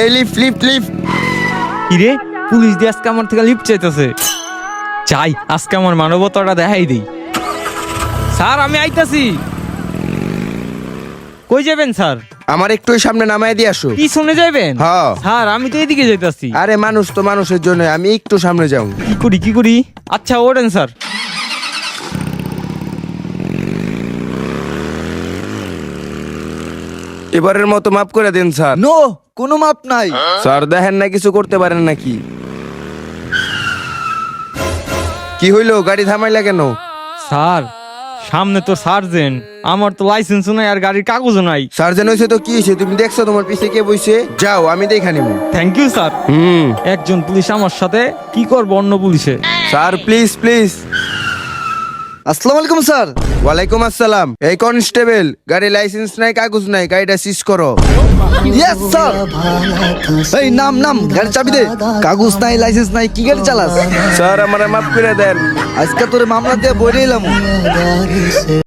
এই lift lift lift. কিরে police দিয়ে আজকে আমার থেকে লিফট চাইতেছে। চাই আজকে আমার মানবতাটা দেখাই দেই। স্যার আমি আইতাছি। কই যাবেন স্যার? আমার একটু ওই সামনে নামায় দিয়ে আসো। পিছনে যাবেন? হ্যাঁ। স্যার আমি তো এদিকে যাইতাছি। আরে মানুষ তো মানুষের জন্য, আমি একটু সামনে যাও। কি করি? আচ্ছা ওঠেন স্যার। এবারের মতো মাফ করে দেন স্যার। নো, কোনো মাপ নাই। স্যার দেখেন না কিছু করতে পারেন নাকি? কি হইলো, গাড়ি থামাইলা কেন? স্যার সামনে তো সার্জেন্ট, আমার তো লাইসেন্সও নাই আর গাড়ির কাগজও নাই। সার্জেন্ট হয়েছে তো কি হয়েছে? তুমি দেখছো তোমার পিছে কে বইছে? যাও আমি দেখা নিব। Thank you sir. একজন পুলিশ আমার সাথে, কি করবো অন্য পুলিশে। Sir please please. আসসালামু আলাইকুম স্যার। ওয়ালাইকুম আসসালাম। এই কনস্টেবল, গাড়ি লাইসেন্স নাই, কাগজ নাই, গাড়িটা সিজ করো। Yes sir. এই নাম গাড়ি চাবি দে। কাগজ নাই, লাইসেন্স নাই, কি গাড়ি চালাস? স্যার আমারে মাফ করে দেন। আজকে তোরে মামলা দিয়ে বইরে এলাম।